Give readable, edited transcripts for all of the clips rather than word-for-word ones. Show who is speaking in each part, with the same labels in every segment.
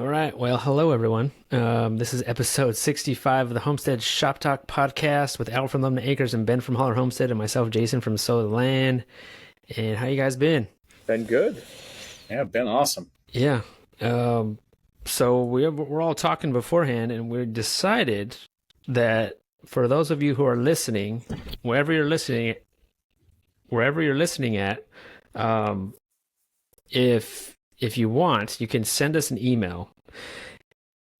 Speaker 1: All right. Well, hello, everyone. This is episode 65 of the Homestead Shop Talk podcast with Al from Lumnah Acres and Ben from Hollar Homestead and myself, Jason from Sow the Land. And how you guys been?
Speaker 2: Been good.
Speaker 3: Yeah, been awesome.
Speaker 1: Yeah. So we're all talking beforehand, and we decided that for those of you who are listening, wherever you're listening at, if you want, you can send us an email.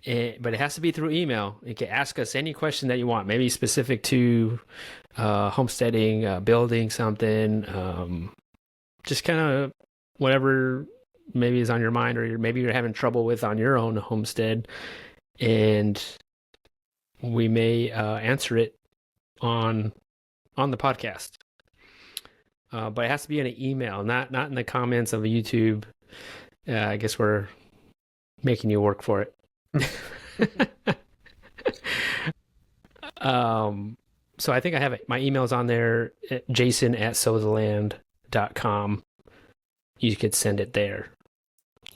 Speaker 1: But it has to be through email. You can ask us any question that you want, maybe specific to homesteading, building something, just kind of whatever maybe is on your mind, or maybe you're having trouble with on your own homestead, and we may answer it on the podcast. But it has to be in an email, not in the comments of YouTube. I guess we're making you work for it. So I think I have it. My email's on there, jason@sowtheland.com. You could send it there,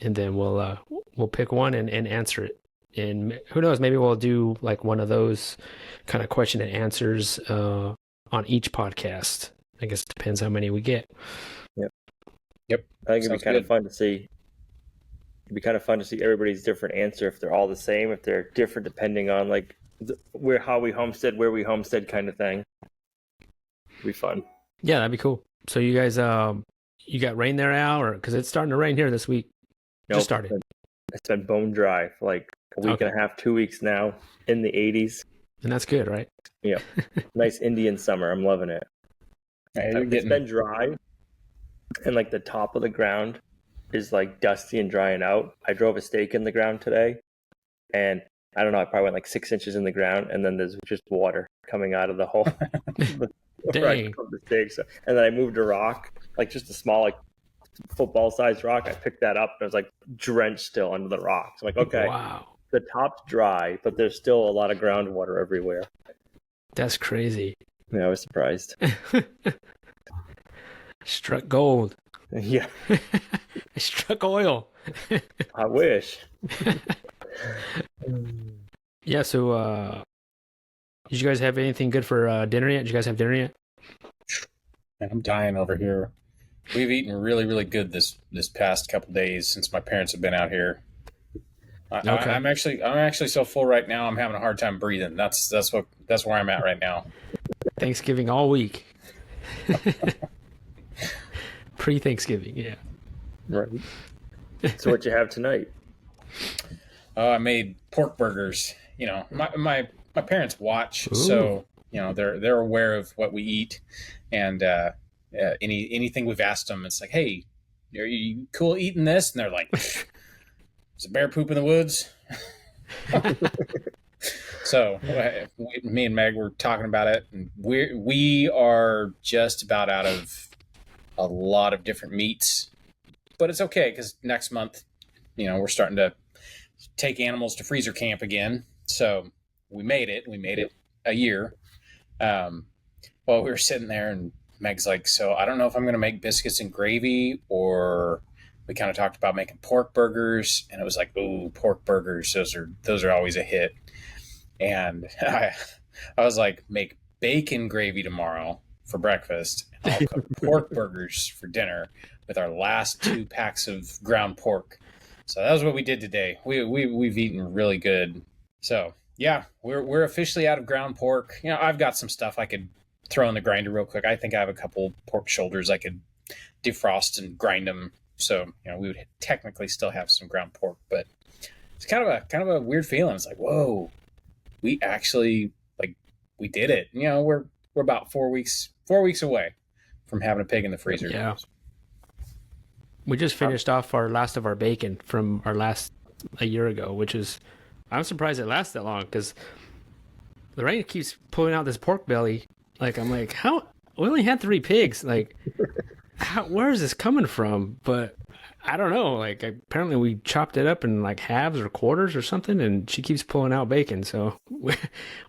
Speaker 1: and then we'll pick one and answer it. And who knows, maybe we'll do like one of those kind of question and answers on each podcast. I guess it depends how many we get.
Speaker 2: Yep. I think it'd be kind of fun to see. It'd be kind of fun to see everybody's different answer, if they're all the same, if they're different depending on like how we homestead, where we homestead, kind of thing. It'd be fun.
Speaker 1: Yeah, that'd be cool. So you guys, you got rain there, Al, or because it's starting to rain here this week?
Speaker 2: Nope,
Speaker 1: Just started.
Speaker 2: It's been bone dry for like a week and a half, 2 weeks now, in the 80s.
Speaker 1: And that's good, right?
Speaker 2: Yeah. Nice Indian summer. I'm loving it. It's been dry, and like the top of the ground is like dusty and drying out. I drove a stake in the ground today, and I don't know, I probably went like 6 inches in the ground, and then there's just water coming out of the hole.
Speaker 1: Dang.
Speaker 2: The stake. So, and then I moved a rock, like just a small, like football-sized rock. I picked that up, and it was like drenched still under the rocks. I'm like, okay,
Speaker 1: wow,
Speaker 2: the top's dry, but there's still a lot of groundwater everywhere.
Speaker 1: that's crazy.
Speaker 2: Yeah, I was surprised.
Speaker 1: Struck gold.
Speaker 2: Yeah.
Speaker 1: I struck oil.
Speaker 2: I wish.
Speaker 1: Yeah, so did you guys have anything good for dinner yet? Did you guys have dinner yet?
Speaker 3: Man, I'm dying over here. We've eaten really, really good this past couple days since my parents have been out here.
Speaker 1: Okay.
Speaker 3: I'm actually so full right now. I'm having a hard time breathing. That's where I'm at right now.
Speaker 1: Thanksgiving all week. Pre-Thanksgiving, yeah.
Speaker 2: Right. So what you have tonight?
Speaker 3: I made pork burgers. You know, my parents watch,
Speaker 1: Ooh.
Speaker 3: so you know they're aware of what we eat, and anything we've asked them, it's like, hey, are you cool eating this? And they're like, is a bear poop in the woods? So me and Meg were talking about it, and we are just about out of a lot of different meats, but it's okay because next month, you know, we're starting to take animals to freezer camp again. So we made it a year. Well, we were sitting there, and Meg's like, so I don't know if I'm going to make biscuits and gravy, or we kind of talked about making pork burgers, and it was like, ooh, pork burgers. Those are always a hit. And I was like, make bacon gravy tomorrow for breakfast. I'll cook pork burgers for dinner with our last 2 packs of ground pork. So that was what we did today. We've eaten really good. So yeah, we're officially out of ground pork. You know, I've got some stuff I could throw in the grinder real quick. I think I have a couple pork shoulders I could defrost and grind them. So, you know, we would technically still have some ground pork, but it's kind of a weird feeling. It's like, whoa, we actually, like, we did it. You know, we're about 4 weeks away from having a pig in the freezer.
Speaker 1: Yeah. We just finished off our last of our bacon from our last a year ago, which is, I'm surprised it lasts that long, because the rain keeps pulling out this pork belly. Like, I'm like, how? We only had 3 pigs. Like, where is this coming from? But I don't know. Like, apparently we chopped it up in like halves or quarters or something, and she keeps pulling out bacon. So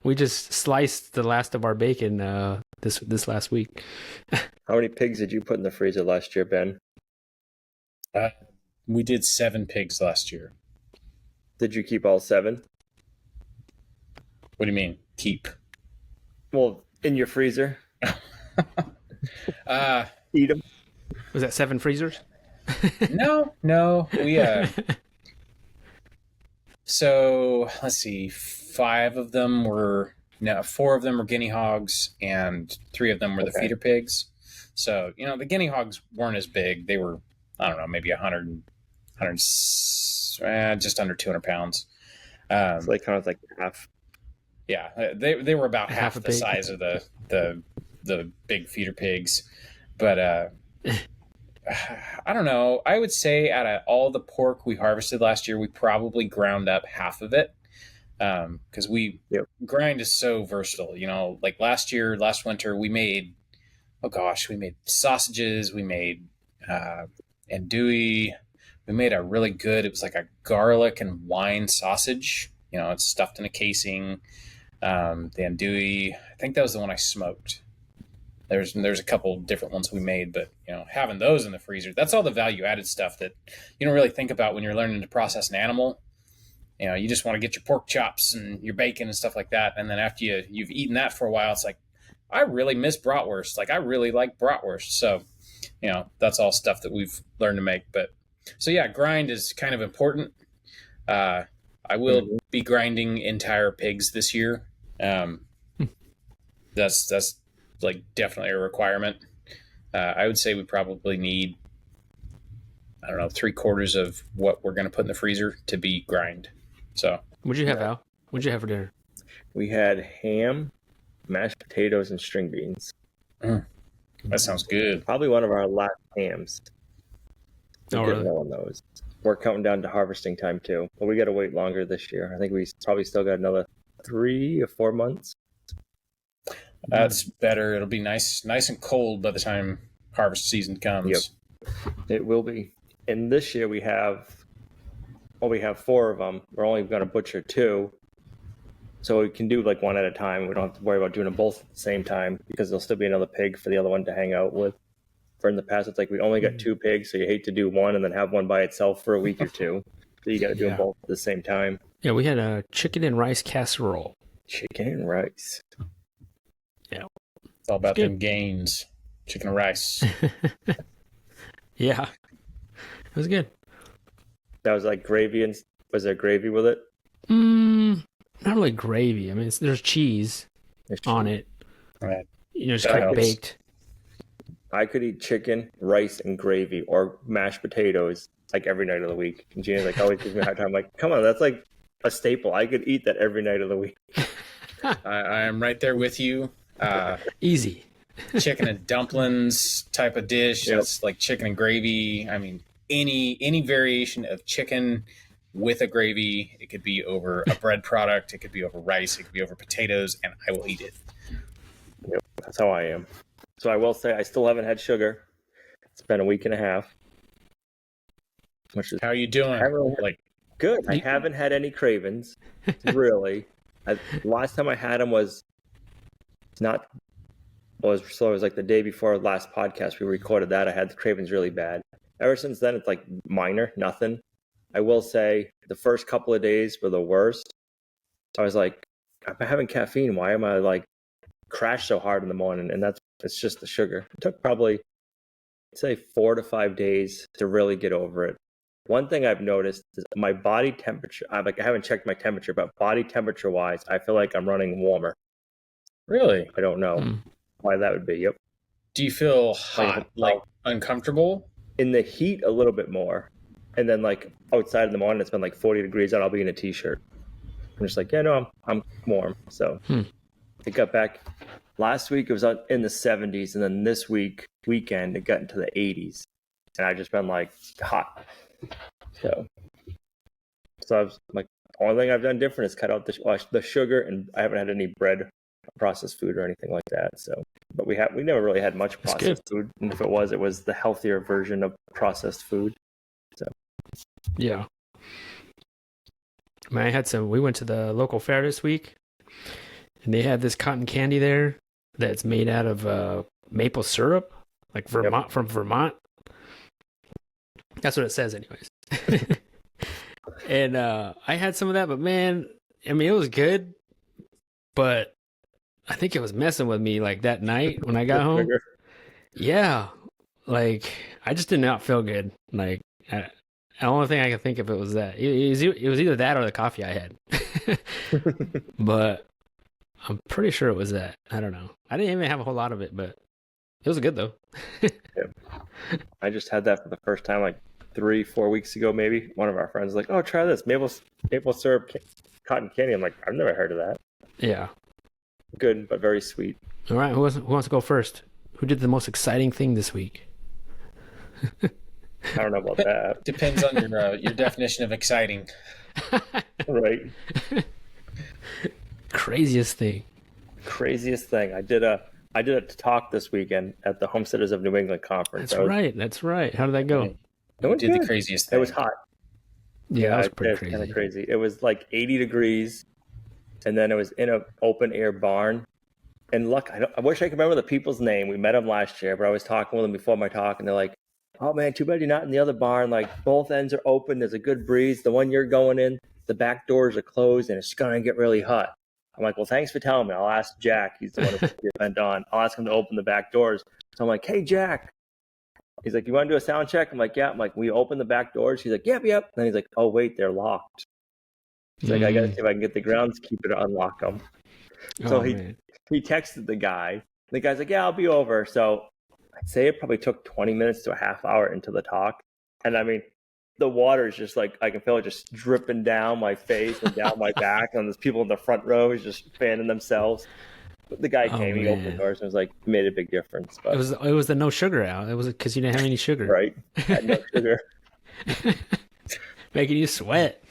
Speaker 1: we just sliced the last of our bacon this last week.
Speaker 2: How many pigs did you put in the freezer last year, Ben?
Speaker 3: We did 7 pigs last year.
Speaker 2: Did you keep all 7?
Speaker 3: What do you mean keep?
Speaker 2: Well, in your freezer. Eat them.
Speaker 1: Was that 7 freezers?
Speaker 3: No. So let's see. 4 of them were guinea hogs, and 3 of them were the feeder pigs. So the guinea hogs weren't as big. They were, I don't know, maybe 100, just under 200 pounds.
Speaker 2: So they kind of like half.
Speaker 3: Yeah, they were about half the size of the big feeder pigs, but I don't know. I would say out of all the pork we harvested last year, we probably ground up half of it, because grind is so versatile. Like last winter, we made sausages, we made andouille, we made a really good. It was like a garlic and wine sausage. It's stuffed in a casing. The andouille, I think that was the one I smoked. There's a couple different ones we made, but having those in the freezer, that's all the value added stuff that you don't really think about when you're learning to process an animal. You just want to get your pork chops and your bacon and stuff like that, and then after you've eaten that for a while, it's like, I really miss bratwurst. Like, I really like bratwurst. So that's all stuff that we've learned to make. But so yeah, grind is kind of important. I will be grinding entire pigs this year. That's like definitely a requirement. I would say we probably need, I don't know, 3/4 of what we're going to put in the freezer to be grind. So
Speaker 1: What'd you have, Al? What'd you have for dinner?
Speaker 2: We had ham, mashed potatoes, and string beans.
Speaker 3: That sounds good.
Speaker 2: Probably one of our last hams.
Speaker 1: Really?
Speaker 2: On those. We're counting down to harvesting time too, but we got to wait longer this year. I think we probably still got another 3 or 4 months.
Speaker 3: That's better. It'll be nice and cold by the time harvest season comes.
Speaker 2: Yep. It will be. And this year we have 4 of them. We're only going to butcher 2. So we can do like one at a time. We don't have to worry about doing them both at the same time, because there'll still be another pig for the other one to hang out with. For in the past, it's like we only got 2 pigs, so you hate to do one and then have one by itself for a week or 2. So you got to do them both at the same time.
Speaker 1: Yeah, we had a chicken and rice casserole.
Speaker 2: Chicken and rice.
Speaker 1: Yeah.
Speaker 3: It's all about them gains. Chicken and rice.
Speaker 1: Yeah. It was good.
Speaker 2: That was like gravy, and was there gravy with it?
Speaker 1: Not really gravy. I mean, there's cheese on it.
Speaker 3: Right.
Speaker 1: Just kind of baked.
Speaker 2: I could eat chicken, rice, and gravy, or mashed potatoes like every night of the week. And Gina's like always gives me a hard time. I'm like, come on, that's like a staple. I could eat that every night of the week.
Speaker 3: I am right there with you.
Speaker 1: Easy.
Speaker 3: Chicken and dumplings type of dish.
Speaker 2: Yep.
Speaker 3: That's like chicken and gravy. I mean, any variation of chicken with a gravy. It could be over a bread product. It could be over rice. It could be over potatoes, and I will eat it.
Speaker 2: Yep, that's how I am. So I will say I still haven't had sugar. It's been a week and a half.
Speaker 3: How are you doing?
Speaker 2: Good. I haven't had any cravings, really. Last time I had them was like the day before last podcast we recorded that. I had the cravings really bad. Ever since then, it's like minor, nothing. I will say the first couple of days were the worst. I was like, I'm having caffeine. Why am I like crash so hard in the morning? And it's just the sugar. It took probably, I'd say 4 to 5 days to really get over it. One thing I've noticed is my body temperature. I haven't checked my temperature, but body temperature wise, I feel like I'm running warmer.
Speaker 3: Really?
Speaker 2: I don't know why that would be. Yep.
Speaker 3: Do you feel hot, like uncomfortable?
Speaker 2: In the heat, a little bit more. And then like outside in the morning, it's been like 40 degrees out. I'll be in a t-shirt. I'm just like, yeah, no, I'm warm. So it got back. Last week it was in the 70s, and then this weekend it got into the 80s, and I've just been like hot. So I was like, the only thing I've done different is cut out the sugar, and I haven't had any bread, processed food, or anything like that. So, but we never really had much processed food, and if it was the healthier version of processed food. So
Speaker 1: yeah, I mean, we went to the local fair this week, and they had this cotton candy there that's made out of maple syrup, like from Vermont. That's what it says anyways. And I had some of that, but man, I mean, it was good, but I think it was messing with me like that night when I got home. Yeah, like I just did not feel good. Like the only thing I could think of it was that it was either that or the coffee I had. But I'm pretty sure it was that. I don't know. I didn't even have a whole lot of it, but it was good though.
Speaker 2: Yeah. I just had that for the first time like 3-4 weeks ago, maybe. One of our friends was like, "Oh, try this maple syrup cotton candy." I'm like, "I've never heard of that."
Speaker 1: Yeah.
Speaker 2: Good, but very sweet.
Speaker 1: All right. Who wants to go first? Who did the most exciting thing this week?
Speaker 2: I don't know about that.
Speaker 3: Depends on your definition of exciting.
Speaker 2: Right.
Speaker 1: Craziest thing.
Speaker 2: I did a talk this weekend at the Homesteaders of New England conference.
Speaker 1: That's right. How did that go?
Speaker 2: It went
Speaker 3: did
Speaker 2: good.
Speaker 3: The craziest thing.
Speaker 2: It was hot.
Speaker 1: Yeah, that was pretty crazy.
Speaker 2: Kind of crazy. It was like 80 degrees, and then it was in an open air barn. And look, I wish I could remember the people's name. We met them last year, but I was talking with them before my talk, and they're like, "Oh man, too bad you're not in the other barn. Like both ends are open. There's a good breeze. The one you're going in, the back doors are closed, and it's gonna get really hot." I'm like, "Well, thanks for telling me. I'll ask Jack. He's the one who put the event on. I'll ask him to open the back doors." So I'm like, "Hey, Jack." He's like, "You want to do a sound check?" I'm like, "Yeah." I'm like, "We open the back doors?" He's like, "Yep, yep." And then he's like, "Oh, wait, they're locked." He's like, "I got to see if I can get the groundskeeper to unlock them." So he texted the guy. The guy's like, "Yeah, I'll be over." So I'd say it probably took 20 minutes to a half hour into the talk. And I mean, the water is just like, I can feel it just dripping down my face and down my back. And there's people in the front row who's just fanning themselves. But the guy came, he opened the doors and was like, made a big difference. But
Speaker 1: it was the no sugar out. It was because you didn't have any sugar.
Speaker 2: Right. Had no sugar.
Speaker 1: Making you sweat.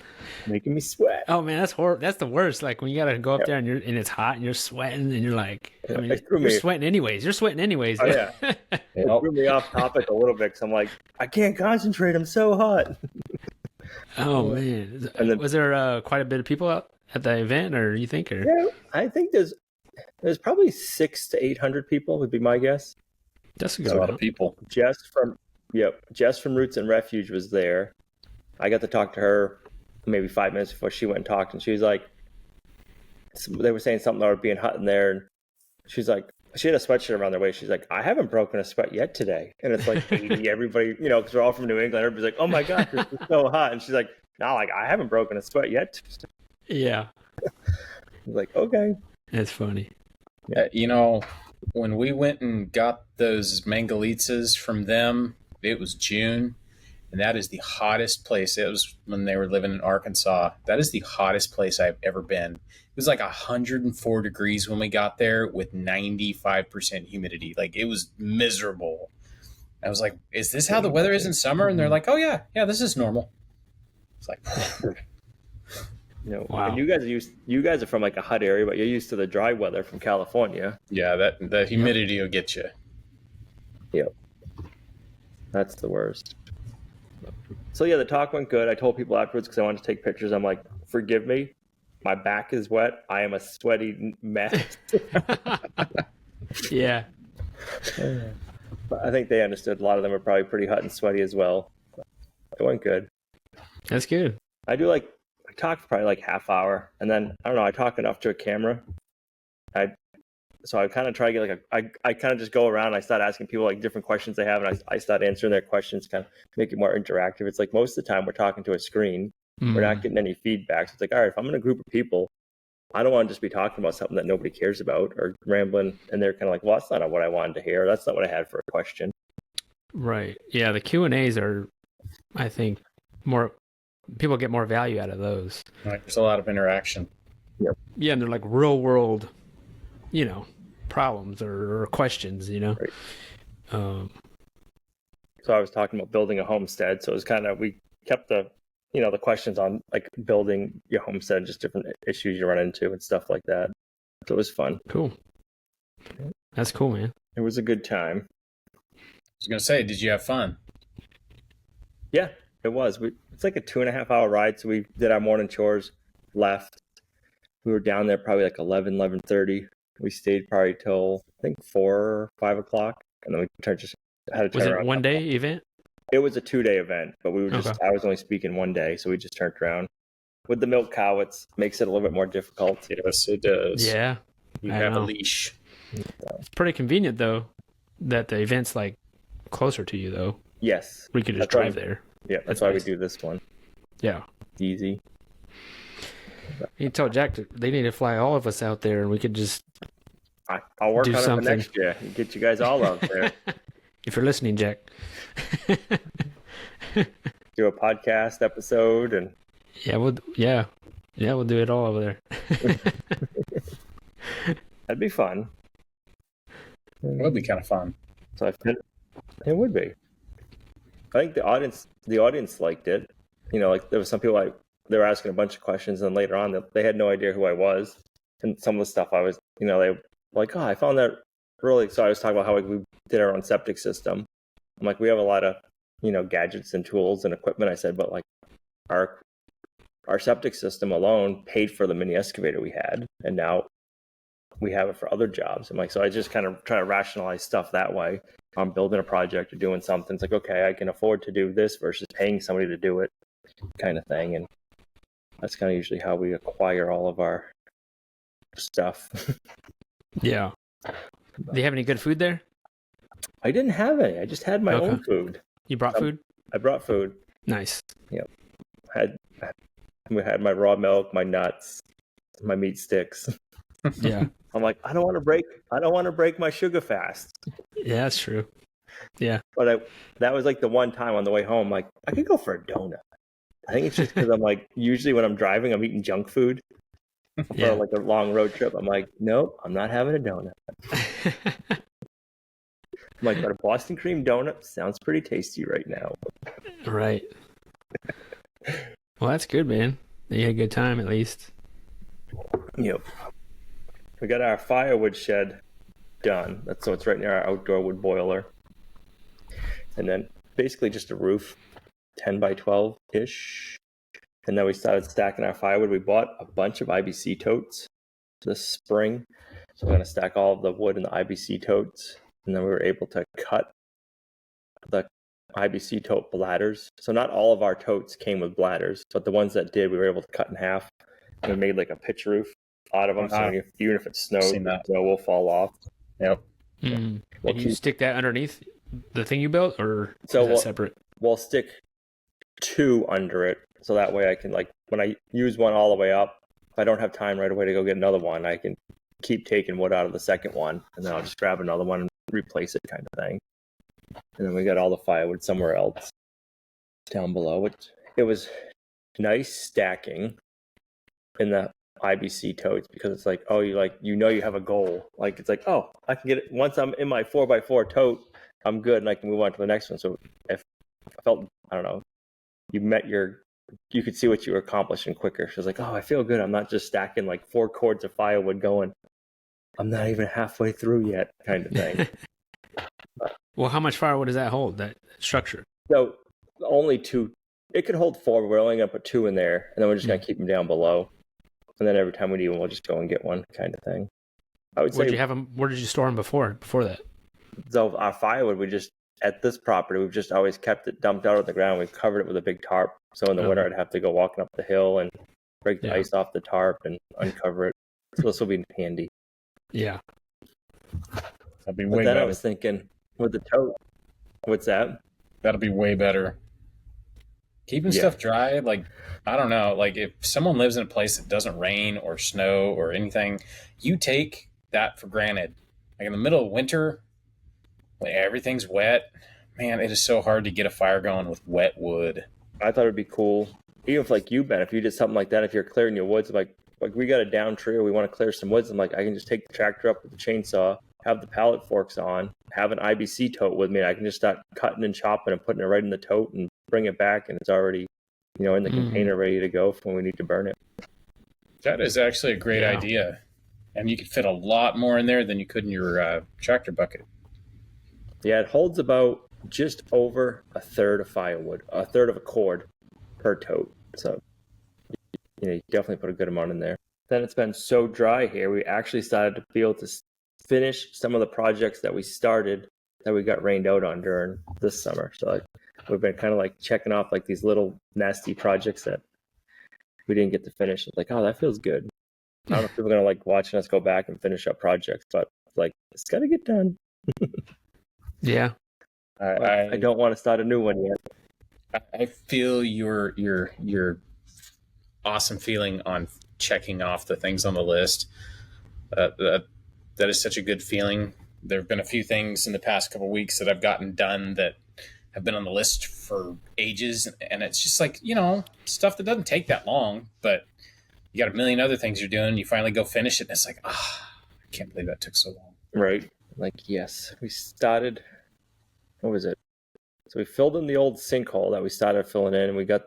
Speaker 2: Making me sweat.
Speaker 1: Oh man, that's horrible. That's the worst. Like when you gotta go up there and it's hot and you're sweating and you're like, I mean, you're sweating anyways.
Speaker 2: Oh yeah. It threw me off topic a little bit because I'm like, I can't concentrate. I'm so hot.
Speaker 1: Oh man. And then, was there quite a bit of people out at the event, or you think? Or
Speaker 2: yeah, I think there's probably 600 to 800 people would be my guess.
Speaker 1: That's
Speaker 3: a lot of people.
Speaker 2: Jess from Roots and Refuge was there. I got to talk to her maybe 5 minutes before she went and talked, and she was like, they were saying something about it being hot in there, and she's like, she had a sweatshirt around their waist. She's like, "I haven't broken a sweat yet today." And it's like 80, everybody, because we're all from New England. Everybody's like, "Oh my gosh, this is so hot." And she's like, "No, like I haven't broken a sweat yet."
Speaker 1: Yeah.
Speaker 2: I was like, okay.
Speaker 1: That's funny.
Speaker 3: When we went and got those mangalitzas from them, it was June. And that is the hottest place. It was when they were living in Arkansas. That is the hottest place I've ever been. It was like 104 degrees when we got there with 95% humidity. Like it was miserable. I was like, "Is this how the weather is in summer?" And they're like, "Oh yeah, this is normal." It's like,
Speaker 2: wow. You guys are from like a hot area, but you're used to the dry weather from California.
Speaker 3: Yeah, that humidity will get you.
Speaker 2: Yep. That's the worst. So yeah, the talk went good. I told people afterwards because I wanted to take pictures. I'm like, "Forgive me, my back is wet. I am a sweaty mess."
Speaker 1: Yeah.
Speaker 2: But I think they understood. A lot of them are probably pretty hot and sweaty as well. But it went good.
Speaker 1: That's good.
Speaker 2: I talked for probably like half hour, and then I don't know. I talk enough to a camera. So I kind of try to get I kind of just go around and I start asking people like different questions they have, and I start answering their questions, kind of make it more interactive. It's like most of the time we're talking to a screen. We're not getting any feedback. So it's like, all right, if I'm in a group of people, I don't want to just be talking about something that nobody cares about or rambling, and they're kind of like, "Well, that's not what I wanted to hear. That's not what I had for a question."
Speaker 1: Right. Yeah, the Q&As are, I think, more people get more value out of those.
Speaker 3: Right. There's a lot of interaction.
Speaker 2: Yep.
Speaker 1: Yeah, and they're like real world, problems or questions, Right.
Speaker 2: So I was talking about building a homestead. So it was kind of, we kept the questions on like building your homestead, just different issues you run into and stuff like that. So it was fun.
Speaker 1: Cool. That's cool, man.
Speaker 2: It was a good time.
Speaker 3: I was going to say, did you have fun?
Speaker 2: Yeah, it was. It's like a 2.5 hour ride. So we did our morning chores, left. We were down there probably like 11:30. We stayed probably till I think 4 or 5 o'clock, and then we had to turn
Speaker 1: Was it
Speaker 2: around.
Speaker 1: one day event?
Speaker 2: It was a 2-day event, but we were just,
Speaker 1: Okay.
Speaker 2: I was only speaking 1 day, so we just turned around. With the milk cow, it makes it a little bit more difficult.
Speaker 3: Yes, it does.
Speaker 1: Yeah.
Speaker 3: You
Speaker 1: I
Speaker 3: have a
Speaker 1: know.
Speaker 3: leash.
Speaker 1: It's pretty convenient though that the event's like closer to you though.
Speaker 2: Yes.
Speaker 1: We could just
Speaker 2: That's why
Speaker 1: drive there.
Speaker 2: Yeah, that's
Speaker 1: That's
Speaker 2: why
Speaker 1: nice.
Speaker 2: we do this one.
Speaker 1: Yeah.
Speaker 2: Easy.
Speaker 1: You tell Jack they need to fly all of us out there, and we could just
Speaker 2: I'll work
Speaker 1: do
Speaker 2: on it for
Speaker 1: something.
Speaker 2: next year and get you guys all out there.
Speaker 1: If you're listening, Jack.
Speaker 2: Do a podcast episode and
Speaker 1: we'll do it all over there.
Speaker 2: that'd be fun.
Speaker 3: It would be kind of fun.
Speaker 2: So it would be. I think the audience liked it. You know, like there was some people they were asking a bunch of questions, and later on they had no idea who I was, and some of the stuff I was, you know, they were like, oh, I found that really. So I was talking about how we did our own septic system. I'm like, we have a lot of, you know, gadgets and tools and equipment. I said, but like our septic system alone paid for the mini excavator we had, and now we have it for other jobs. I'm like, so I just kind of try to rationalize stuff that way. I'm building a project or doing something. It's like, okay, I can afford to do this versus paying somebody to do it, kind of thing. And that's kind of usually how we acquire all of our stuff.
Speaker 1: Yeah. Do you have any good food there?
Speaker 2: I didn't have any. I just had my own food.
Speaker 1: You brought food?
Speaker 2: I brought food.
Speaker 1: Nice.
Speaker 2: Yep. We had my raw milk, my nuts, my meat sticks.
Speaker 1: Yeah.
Speaker 2: I'm like, I don't want to break my sugar fast.
Speaker 1: Yeah, that's true. Yeah.
Speaker 2: But that was like the one time on the way home, like I could go for a donut. I think it's just because I'm like, usually when I'm driving, I'm eating junk food for like a long road trip. I'm like, nope, I'm not having a donut. I'm like, but a Boston cream donut sounds pretty tasty right now.
Speaker 1: Right. Well, that's good, man. You had a good time at least.
Speaker 2: Yep. We got our firewood shed done. So it's right near our outdoor wood boiler. And then basically just a roof, 10 by 12-ish. And then we started stacking our firewood. We bought a bunch of IBC totes this spring. So we're going to stack all of the wood in the IBC totes. And then we were able to cut the IBC tote bladders. So not all of our totes came with bladders, but the ones that did, we were able to cut in half. And we made like a pitch roof out of them. So even if it snowed, the snow will fall off.
Speaker 3: Yep.
Speaker 1: Mm. And you stick that underneath the thing you built, or is that separate?
Speaker 2: We'll stick 2 under it. So that way I can, like, when I use one all the way up, if I don't have time right away to go get another one, I can keep taking wood out of the second one, and then I'll just grab another one and replace it, kind of thing. And then we got all the firewood somewhere else down below. It was nice stacking in the IBC totes, because it's like, oh, you have a goal. Like, it's like, oh, I can get it once I'm in my 4x4 tote, I'm good, and I can move on to the next one. So if I felt, I don't know, you could see what you were accomplishing quicker. She was like, oh, I feel good. I'm not just stacking like 4 cords of firewood going, I'm not even halfway through yet, kind of thing.
Speaker 1: Well, how much firewood does that hold, that structure?
Speaker 2: So only 2. It could hold 4, but we're only going to put 2 in there, and then we're just going to keep them down below. And then every time we need one, we'll just go and get one, kind of thing. I would say.
Speaker 1: Where did you store them before that?
Speaker 2: So our firewood, at this property, we've just always kept it dumped out on the ground. We've covered it with a big tarp. So in the winter, I'd have to go walking up the hill and break the ice off the tarp and uncover it. So this will be handy.
Speaker 1: Yeah.
Speaker 3: That'd be way better.
Speaker 2: I was thinking with the tote. What's that?
Speaker 3: That'll be way better. Keeping stuff dry, like, I don't know, like if someone lives in a place that doesn't rain or snow or anything, you take that for granted. Like in the middle of winter, when everything's wet, man, it is so hard to get a fire going with wet wood.
Speaker 2: I thought it'd be cool, even if like you, Ben, if you did something like that, if you're clearing your woods, like we got a down tree or we want to clear some woods, I'm like, I can just take the tractor up with the chainsaw, have the pallet forks on, have an IBC tote with me, and I can just start cutting and chopping and putting it right in the tote and bring it back, and it's already, in the container ready to go for when we need to burn it.
Speaker 3: That is actually a great idea. And you could fit a lot more in there than you could in your tractor bucket.
Speaker 2: Yeah, it holds about just over a third of firewood, a third of a cord per tote. So, you definitely put a good amount in there. Then it's been so dry here, we actually started to be able to finish some of the projects that we started that we got rained out on during this summer. So we've been kind of like checking off like these little nasty projects that we didn't get to finish. It's like, oh, that feels good. I don't know if people are going to like watching us go back and finish up projects, but like, it's got to get done.
Speaker 1: Yeah.
Speaker 2: I don't want to start a new one yet.
Speaker 3: I feel your awesome feeling on checking off the things on the list. That is such a good feeling. There have been a few things in the past couple of weeks that I've gotten done that have been on the list for ages, and it's just like, stuff that doesn't take that long, but you got a million other things you're doing. You finally go finish it, and it's like, I can't believe that took so long.
Speaker 2: Right. Like, yes, we started. What was it? So we filled in the old sinkhole that we started filling in, and we got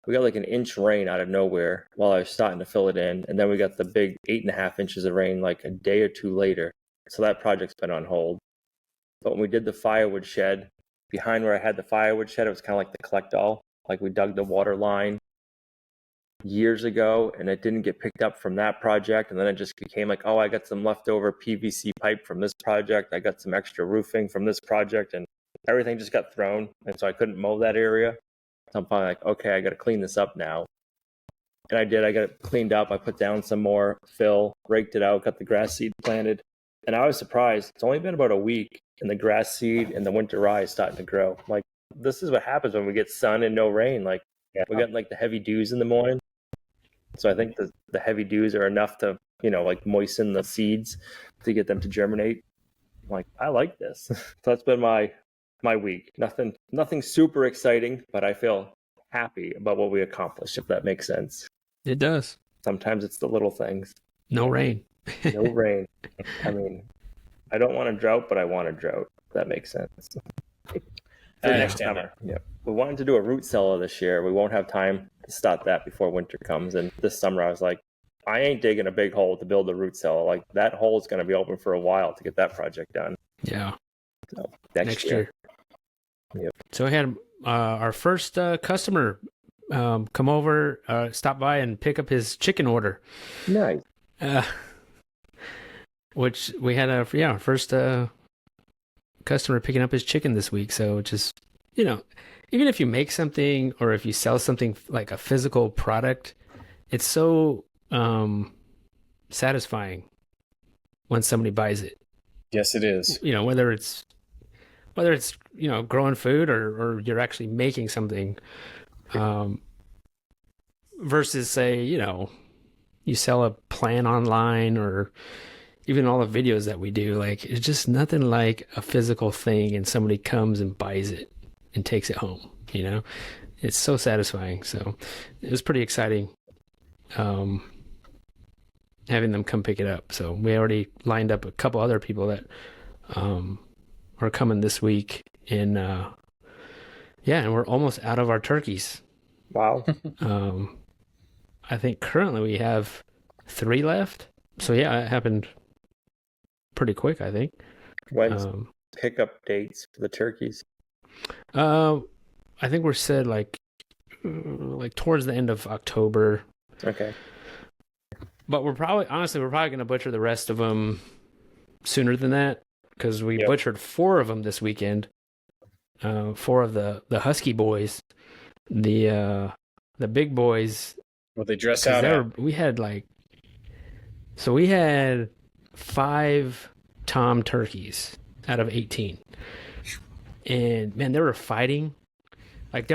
Speaker 2: like an inch rain out of nowhere while I was starting to fill it in, and then we got the big 8.5 inches of rain like a day or two later. So that project's been on hold. But when we did the firewood shed, behind where I had the firewood shed, it was kind of like the collect-all. Like we dug the water line years ago, and it didn't get picked up from that project, and then it just became like, oh, I got some leftover PVC pipe from this project, I got some extra roofing from this project, and everything just got thrown, and so I couldn't mow that area. So I'm finally like, okay, I got to clean this up now. And I did. I got it cleaned up. I put down some more fill, raked it out, got the grass seed planted, and I was surprised. It's only been about a week, and the grass seed and the winter rye is starting to grow. Like, this is what happens when we get sun and no rain. Like, we got like the heavy dews in the morning. So I think the heavy dews are enough to, like moisten the seeds to get them to germinate. I'm like, I like this. So that's been my week. Nothing super exciting, but I feel happy about what we accomplished, if that makes sense.
Speaker 1: It does.
Speaker 2: Sometimes it's the little things.
Speaker 1: No rain.
Speaker 2: No rain. I mean, I don't want a drought, but I want a drought. If that makes sense. For next summer. Yeah. We wanted to do a root cellar this year. We won't have time to start that before winter comes. And this summer I was like, I ain't digging a big hole to build a root cellar. Like, that hole is going to be open for a while to get that project done.
Speaker 1: Yeah.
Speaker 2: So next year. Yep.
Speaker 1: So we had our first customer come over, stop by and pick up his chicken order.
Speaker 2: Nice.
Speaker 1: Which we had our first customer picking up his chicken this week. So just, even if you make something or if you sell something like a physical product, it's so satisfying when somebody buys it.
Speaker 3: Yes, it is.
Speaker 1: Whether it's growing food or you're actually making something, versus say, you sell a plan online or even all the videos that we do. Like, it's just nothing like a physical thing and somebody comes and buys it and takes it home. It's so satisfying. So it was pretty exciting having them come pick it up. So we already lined up a couple other people that are coming this week, and and we're almost out of our turkeys.
Speaker 2: Wow.
Speaker 1: I think currently we have 3 left. So yeah, it happened pretty quick, I think.
Speaker 2: When's pickup dates for the turkeys?
Speaker 1: I think we're said like towards the end of October.
Speaker 2: Okay.
Speaker 1: But we're probably going to butcher the rest of them sooner than that, because we butchered 4 of them this weekend. 4 of the husky boys, the big boys.
Speaker 3: What they dress out
Speaker 1: we had we had 5 tom turkeys out of 18, and man, they were fighting. Like,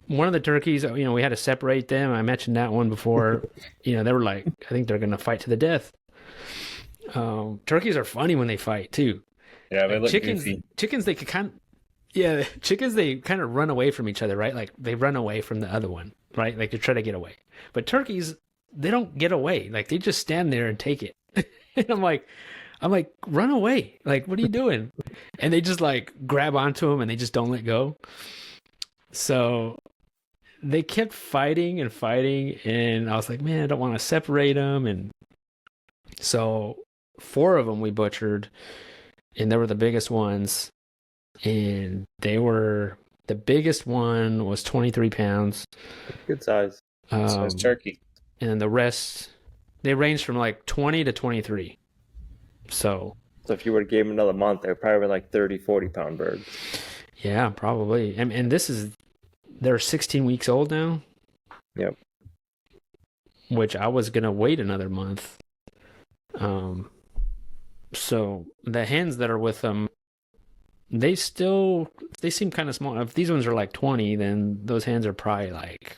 Speaker 1: one of the turkeys, we had to separate them. I mentioned that one before. They were like, I think they're gonna fight to the death. Turkeys are funny when they fight too.
Speaker 3: Yeah, they look
Speaker 1: chickens.
Speaker 3: goofy.
Speaker 1: Chickens, they could chickens, they kind of run away from each other, right? Like, they run away from the other one, right? Like, they try to get away. But turkeys, they don't get away. Like, they just stand there and take it. And I'm like, run away. Like, what are you doing? And they just like grab onto them and they just don't let go. So they kept fighting and fighting, and I was like, man, I don't want to separate them. And so 4 of them we butchered, and they were the biggest ones. And the biggest one was 23 pounds.
Speaker 2: Good size.
Speaker 3: Size turkey.
Speaker 1: And the rest, they ranged from like 20 to 23. So
Speaker 2: if you would have gave them another month, they would probably be like 30, 40 pound birds.
Speaker 1: Yeah, probably. And they're 16 weeks old now.
Speaker 2: Yep.
Speaker 1: Which I was gonna wait another month. So the hens that are with them, they seem kind of small. If these ones are like 20, then those hens are probably like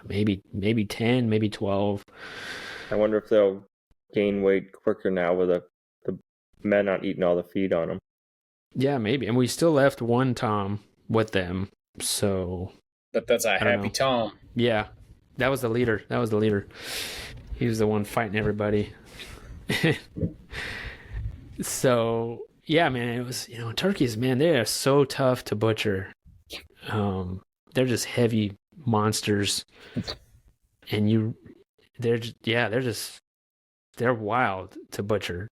Speaker 1: maybe 10, maybe 12.
Speaker 2: I wonder if they'll gain weight quicker now with the men not eating all the feed on them.
Speaker 1: Yeah, maybe. And we still left one Tom with them, so.
Speaker 3: But that's a happy Tom.
Speaker 1: Yeah, that was the leader. He was the one fighting everybody. So yeah, man, it was, turkeys, man, they are so tough to butcher. They're just heavy monsters, and they're wild to butcher.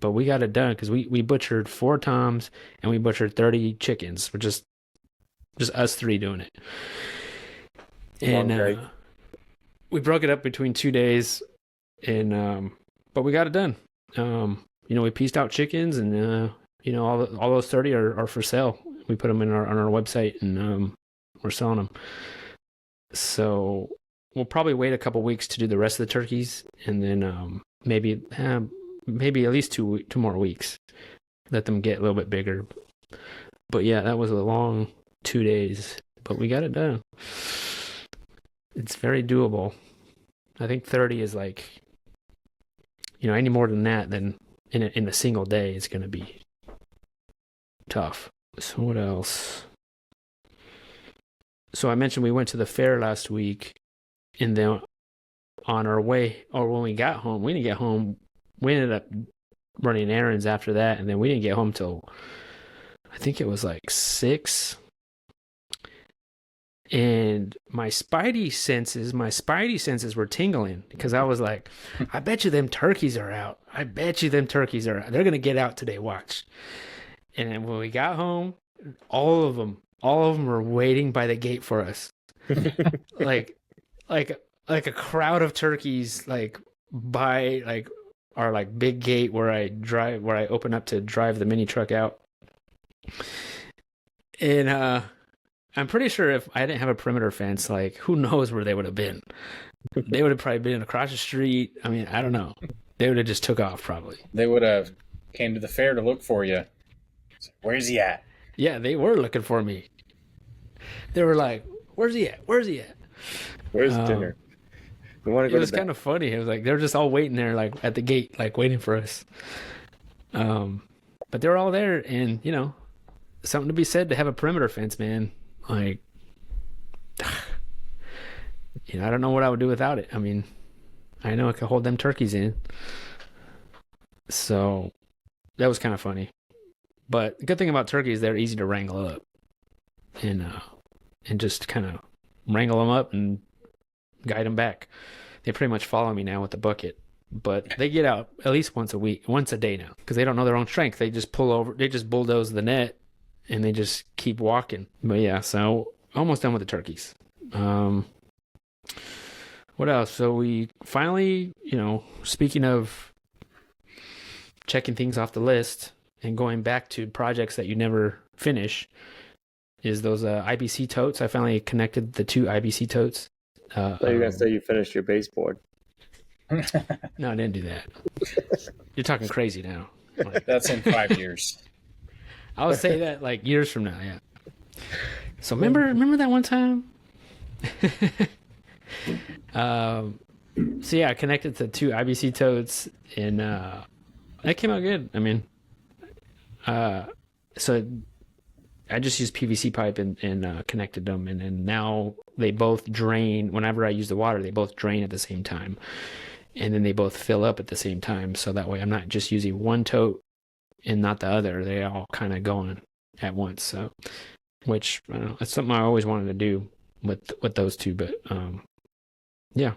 Speaker 1: But we got it done because we butchered 4 toms and we butchered 30 chickens. We're just us 3 doing it. And we broke it up between 2 days, and but we got it done. We pieced out chickens, and all those 30 are for sale. We put them on our website, and we're selling them. So we'll probably wait a couple weeks to do the rest of the turkeys, and then maybe at least 2 more weeks. Let them get a little bit bigger. But yeah, that was a long 2 days, but we got it done. It's very doable. I think 30 is like, any more than that, then in a single day, it's going to be tough. So what else? So I mentioned we went to the fair last week, and then on our way, or when we got home, we didn't get home. We ended up running errands after that, and then we didn't get home till, I think it was like 6. And my spidey senses were tingling, because I was like, I bet you them turkeys are out. They're going to get out today, watch. And then when we got home, all of them were waiting by the gate for us. like a crowd of turkeys, by our big gate where I open up to drive the mini truck out. And I'm pretty sure if I didn't have a perimeter fence, who knows where they would have been. They would have probably been across the street. I mean, I don't know. They would have just took off, probably.
Speaker 3: They would have came to the fair to look for you. Where's he at?
Speaker 1: Yeah, they were looking for me. They were like, where's he at? Where's
Speaker 2: dinner? We want to go.
Speaker 1: It was kind of funny. It was like, they were just all waiting there, at the gate, waiting for us. But they were all there, and, something to be said to have a perimeter fence, man. I don't know what I would do without it. I mean, I know it could hold them turkeys in. So that was kind of funny. But the good thing about turkeys, they're easy to wrangle up, and just kind of wrangle them up and guide them back. They pretty much follow me now with the bucket, but they get out at least once a day now, because they don't know their own strength. They just pull over, they just bulldoze the net, and they just keep walking. But yeah, so almost done with the turkeys. What else? So we finally, speaking of checking things off the list and going back to projects that you never finish, is those IBC totes. I finally connected the 2 IBC totes.
Speaker 2: So you're going to say you finished your baseboard.
Speaker 1: No, I didn't do that. You're talking crazy now.
Speaker 3: That's in 5 years.
Speaker 1: I would say that years from now, yeah. So remember that one time? So yeah, I connected to 2 IBC totes, and that came out good. I mean, so I just used PVC pipe and connected them, and then now they both drain. Whenever I use the water, they both drain at the same time, and then they both fill up at the same time. So that way, I'm not just using one tote and not the other. They all kind of going at once. So, which I don't know, it's something I always wanted to do with those 2. But yeah,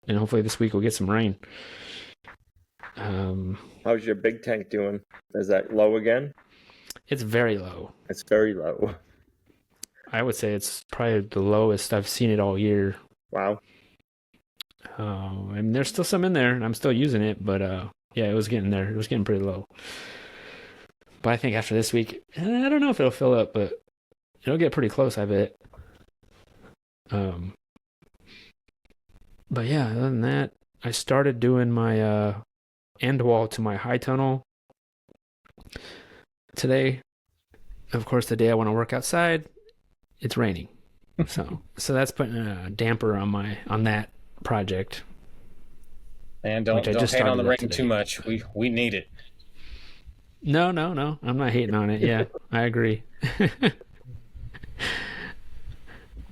Speaker 1: and hopefully this week we'll get some rain.
Speaker 2: How's your big tank doing? Is that low again?
Speaker 1: It's very low.
Speaker 2: It's very low.
Speaker 1: I would say it's probably the lowest I've seen it all year.
Speaker 2: Wow.
Speaker 1: And there's still some in there, and I'm still using it, but yeah, it was getting there. It was getting pretty low. But I think after this week, I don't know if it'll fill up, but it'll get pretty close, I bet. But yeah, other than that, I started doing my end wall to my high tunnel today. Of course, the day I want to work outside, it's raining. So that's putting a damper on that project.
Speaker 3: And don't hate on the rain too much. We need it.
Speaker 1: No. I'm not hating on it. Yeah, I agree.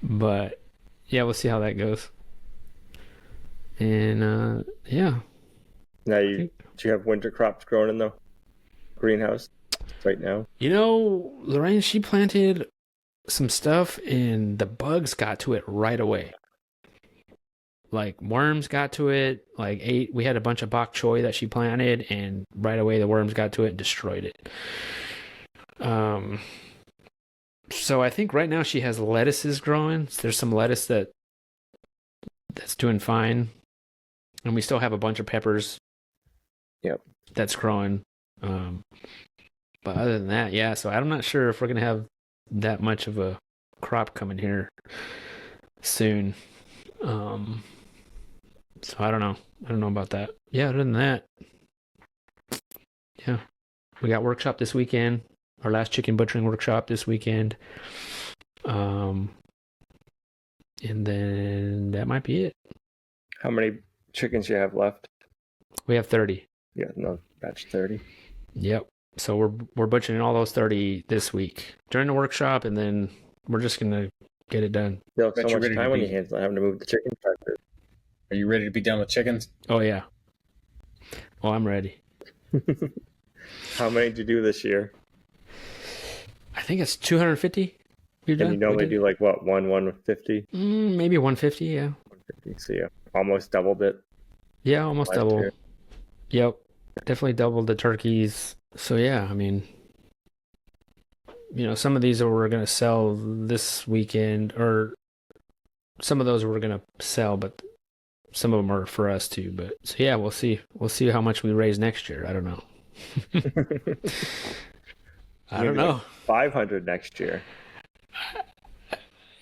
Speaker 1: But yeah, we'll see how that goes. And yeah.
Speaker 2: Now do you have winter crops growing in the greenhouse right now?
Speaker 1: Lorraine, she planted some stuff and the bugs got to it right away. Like worms got to it, we had a bunch of bok choy that she planted, and right away the worms got to it and destroyed it. So I think right now she has lettuces growing. There's some lettuce that's doing fine. And we still have a bunch of peppers.
Speaker 2: Yep.
Speaker 1: That's growing. But other than that, yeah, so I'm not sure if we're going to have that much of a crop coming here soon. So I don't know. I don't know about that. Yeah, other than that, yeah, we got workshop this weekend. Our last chicken butchering workshop this weekend. And then that might be it.
Speaker 2: How many chickens you have left?
Speaker 1: We have 30.
Speaker 2: Yeah, no, batch 30.
Speaker 1: Yep. So we're butchering all those 30 this week during the workshop, and then we're just gonna get it done.
Speaker 2: You have so much time on your hands not having to move the chicken factor.
Speaker 3: Are you ready to be done with chickens?
Speaker 1: Oh yeah. Well, I'm ready.
Speaker 2: How many did you do this year?
Speaker 1: I think it's 250.
Speaker 2: And you normally do like what, 150?
Speaker 1: Maybe 150, yeah.
Speaker 2: 150. So yeah, almost doubled it.
Speaker 1: Yeah, almost double. Year. Yep. Definitely doubled the turkeys. So yeah, I mean, some of these we're going to sell this weekend, or some of those we're going to sell, but some of them are for us too. But so yeah, we'll see. We'll see how much we raise next year. I don't know. I don't know.
Speaker 2: 500 next year.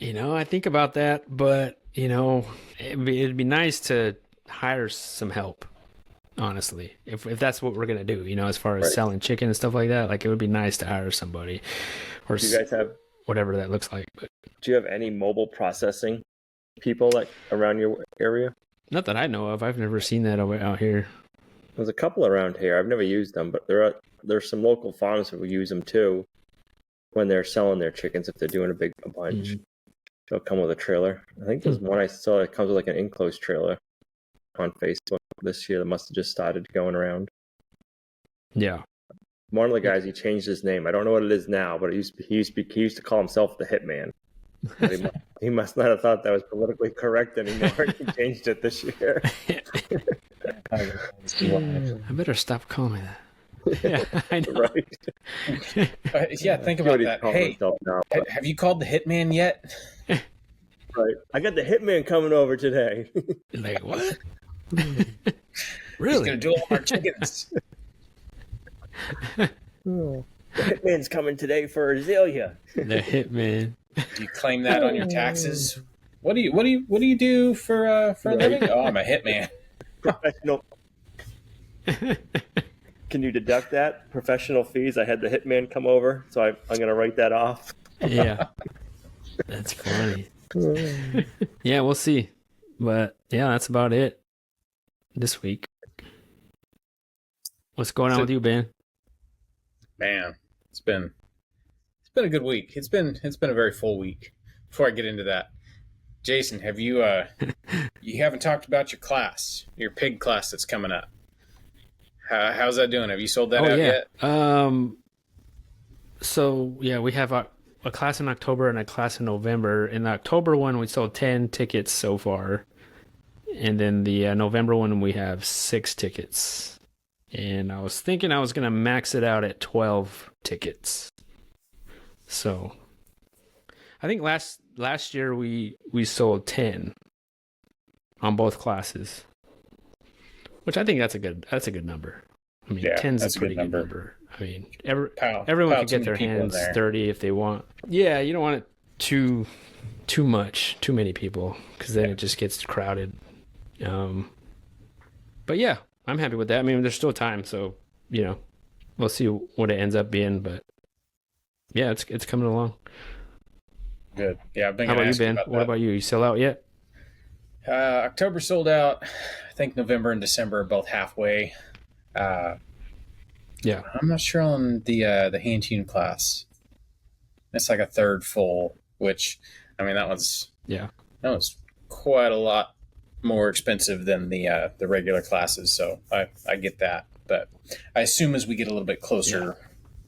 Speaker 1: I think about that, but it'd be nice to hire some help. Honestly, if that's what we're gonna do, as far as selling chicken and stuff like that, it would be nice to hire somebody, or
Speaker 2: do you guys have
Speaker 1: whatever that looks like. But
Speaker 2: do you have any mobile processing people around your area?
Speaker 1: Not that I know of. I've never seen that out here.
Speaker 2: There's a couple around here. I've never used them, but there's some local farms that will use them too when they're selling their chickens. If they're doing a bunch, they'll come with a trailer. I think there's one I saw that comes with an enclosed trailer on Facebook this year that must have just started going around.
Speaker 1: Yeah.
Speaker 2: One of the guys, he changed his name. I don't know what it is now, but he used to call himself the Hitman. He must not have thought that was politically correct anymore. He changed it this year.
Speaker 1: I better stop calling me that. Yeah, I know.
Speaker 2: Right.
Speaker 3: Yeah, think about that. Hey, have you called the Hitman yet?
Speaker 2: Right. I got the Hitman coming over today.
Speaker 1: Like, what?
Speaker 3: Really? He's going to do all our chickens.
Speaker 2: The Hitman's coming today for Azalea.
Speaker 1: The Hitman.
Speaker 3: Do you claim that on your taxes? What do you do for a living? Oh, I'm a hitman.
Speaker 2: Professional. Can you deduct that? Professional fees. I had the Hitman come over, so I'm going to write that off.
Speaker 1: Yeah. That's funny. Yeah, we'll see. But yeah, that's about it this week. What's going on with you, Ben?
Speaker 3: Man, it's been a good week. It's been a very full week. Before I get into that, Jason, have you you haven't talked about your class, your pig class that's coming up? How's that doing? Have you sold that out yet?
Speaker 1: So yeah, we have a class in October and a class in November. In the October one, we sold 10 tickets so far. And then the November one, we have 6 tickets. And I was thinking I was going to max it out at 12 tickets. So I think last year we sold 10 on both classes, which I think that's a good number. I mean, 10's a pretty good number. I mean, everyone can get their hands dirty if they want. Yeah, you don't want it too many people, because then it just gets crowded. But yeah, I'm happy with that. I mean, there's still time, so we'll see what it ends up being. But yeah, it's coming along.
Speaker 3: Good. Yeah, I've been.
Speaker 1: How about you, Ben? What about you? You sell out yet?
Speaker 3: October sold out. I think November and December are both halfway.
Speaker 1: Yeah,
Speaker 3: I'm not sure on the hand tune class. It's like a third full, which, I mean, that was quite a lot more expensive than the regular classes. So I get that, but I assume as we get a little bit closer,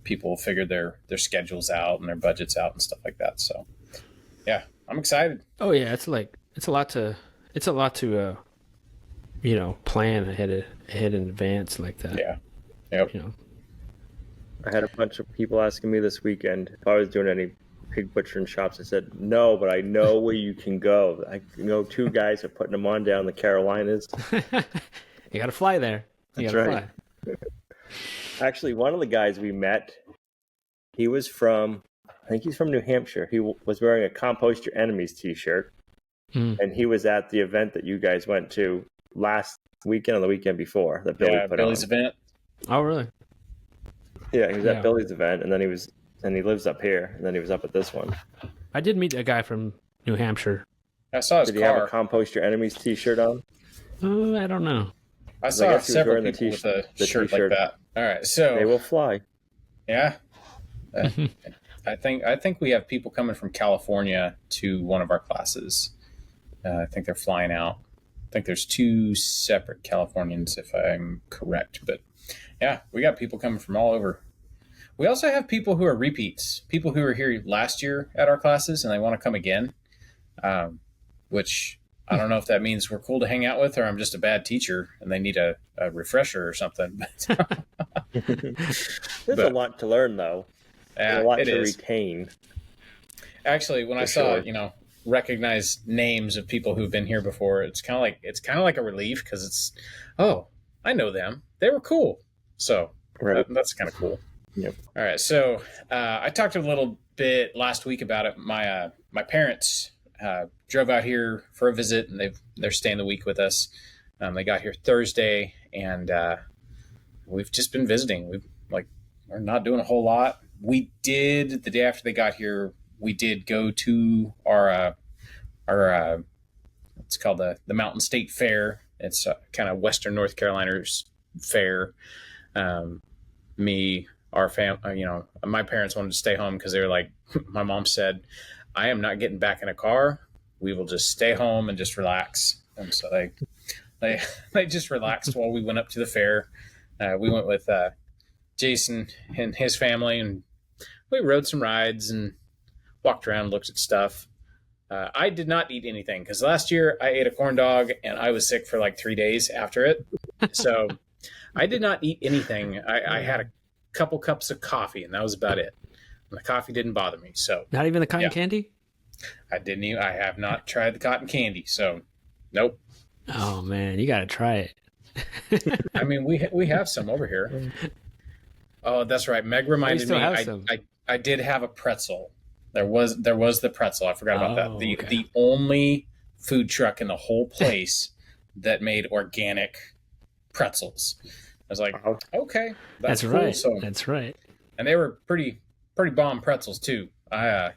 Speaker 3: people will figure their schedules out and their budgets out and stuff like that. So yeah, I'm excited.
Speaker 1: Oh yeah, it's a lot to plan ahead in advance like that.
Speaker 3: Yeah. Yep.
Speaker 2: I had a bunch of people asking me this weekend if I was doing any pig butchering shops. I said no, but I know where you can go. I know 2 guys are putting them on down in the Carolinas.
Speaker 1: You got to fly there.
Speaker 2: That's right. Actually, one of the guys we met, he was from, I think he's from New Hampshire. He was wearing a Compost Your Enemies t-shirt, and he was at the event that you guys went to last weekend or the weekend before that Billy put
Speaker 3: Billy's
Speaker 2: on.
Speaker 3: event.
Speaker 1: Oh, really?
Speaker 2: Yeah, he was at Billy's event, and then he lives up here, and then he was up at this one.
Speaker 1: I did meet a guy from New Hampshire.
Speaker 3: I saw his car.
Speaker 2: Did he have a Compost Your Enemies t-shirt on?
Speaker 1: I don't know.
Speaker 3: I saw several people with a shirt like that. All right, so
Speaker 2: they will fly.
Speaker 3: Yeah, I think we have people coming from California to one of our classes. I think they're flying out. I think there's 2 separate Californians, if I'm correct. But yeah, we got people coming from all over. We also have people who are repeats, people who were here last year at our classes and they want to come again, which I don't know if that means we're cool to hang out with or I'm just a bad teacher and they need a refresher or something.
Speaker 2: There's a lot to learn, though. There's a lot to retain.
Speaker 3: Actually, when I saw, recognize names of people who've been here before, it's kind of like a relief because it's, I know them. They were cool. So that's kind of cool.
Speaker 2: Yep.
Speaker 3: All right. So I talked a little bit last week about it. My parents drove out here for a visit, and they're staying the week with us. They got here Thursday, and we've just been visiting. We're not doing a whole lot. We did the day after they got here. We did go to our it's called the Mountain State Fair. It's kind of Western North Carolina's fair. Our family, my parents wanted to stay home because they were like, my mom said, I am not getting back in a car. We will just stay home and just relax. And so they just relaxed while we went up to the fair. We went with Jason and his family, and we rode some rides and walked around, looked at stuff. I did not eat anything because last year I ate a corn dog and I was sick for like 3 days after it. So I did not eat anything. I had a couple cups of coffee and that was about it. And the coffee didn't bother me. So
Speaker 1: not even the cotton candy?
Speaker 3: I have not tried the cotton candy. So nope.
Speaker 1: Oh man, you got to try it.
Speaker 3: I mean, we have some over here. Oh, that's right. Meg reminded me I did have a pretzel. There was the pretzel. I forgot about that. The only food truck in the whole place that made organic pretzels. I was like, okay, that's cool.
Speaker 1: Right.
Speaker 3: So,
Speaker 1: that's right.
Speaker 3: And they were pretty bomb pretzels too. They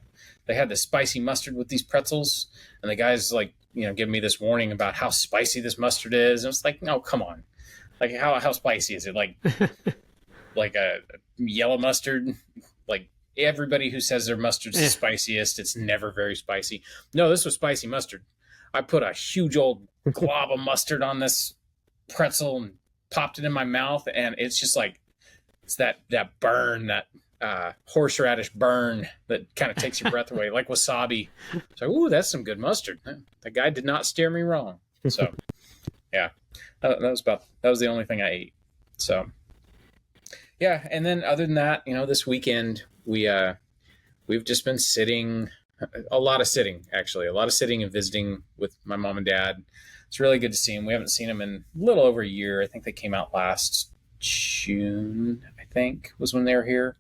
Speaker 3: had the spicy mustard with these pretzels, and the guys giving me this warning about how spicy this mustard is. And it's like, no, come on, like how spicy is it? Like like a yellow mustard, like. Everybody who says their mustard's the spiciest, it's never very spicy. No, this was spicy mustard. I put a huge old glob of mustard on this pretzel and popped it in my mouth, and it's just like it's that burn, that horseradish burn that kind of takes your breath away, like wasabi. So, ooh, that's some good mustard. The guy did not steer me wrong. So, yeah, that was the only thing I ate. So, yeah, and then other than that, this weekend. We've just been sitting, a lot of sitting and visiting with my mom and dad. It's really good to see them. We haven't seen them in a little over a year. I think they came out last June, I think, was when they were here.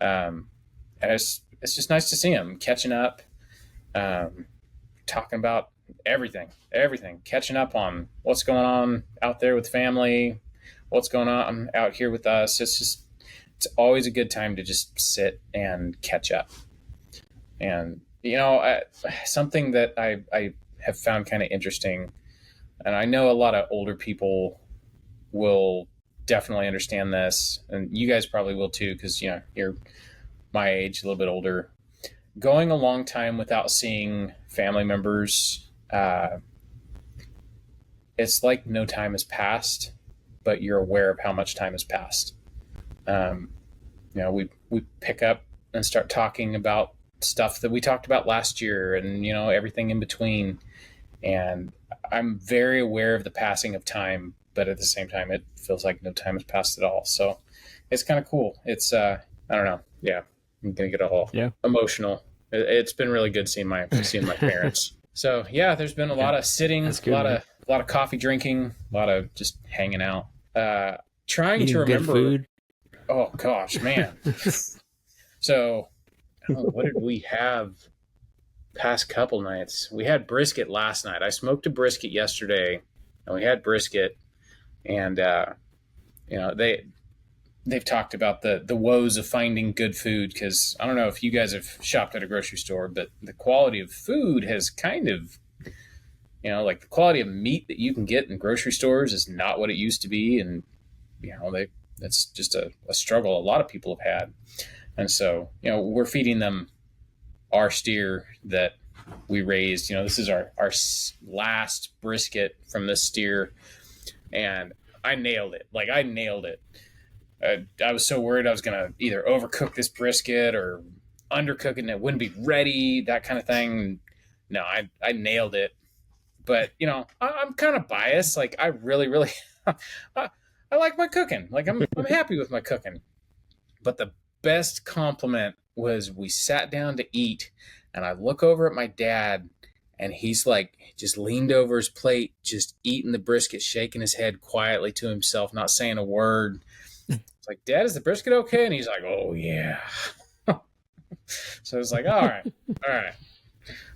Speaker 3: And it's just nice to see them catching up, talking about everything, catching up on what's going on out there with family, what's going on out here with us. It's always a good time to just sit and catch up. And, something that I have found kind of interesting, and I know a lot of older people will definitely understand this, and you guys probably will too, because, you're my age, a little bit older. Going a long time without seeing family members, it's like no time has passed, but you're aware of how much time has passed. We pick up and start talking about stuff that we talked about last year, and everything in between. And I'm very aware of the passing of time, but at the same time, it feels like no time has passed at all. So it's kind of cool. It's I don't know. Yeah, I'm gonna get all emotional. It's been really good seeing my parents. So yeah, there's been a lot of sitting, a lot of coffee drinking, a lot of just hanging out. Trying
Speaker 1: eating
Speaker 3: to remember.
Speaker 1: Good food.
Speaker 3: Oh gosh, man. So, what did we have past couple nights? We had brisket last night. I smoked a brisket yesterday, and we had brisket. And they've talked about the woes of finding good food, because I don't know if you guys have shopped at a grocery store, but the quality of food has kind of, like the quality of meat that you can get in grocery stores is not what it used to be, and that's just a struggle a lot of people have had. And so we're feeding them our steer that we raised. This is our last brisket from this steer, and I nailed it. I was so worried I was going to either overcook this brisket or undercook it and it wouldn't be ready, that kind of thing. No, I nailed it. But, I'm kind of biased. Like, I really, really, I like my cooking. Like, I'm happy with my cooking. But the best compliment was we sat down to eat, and I look over at my dad, and he's like, just leaned over his plate, just eating the brisket, shaking his head quietly to himself, not saying a word. It's like, Dad, is the brisket okay? And he's like, oh, yeah. So it's like, all right.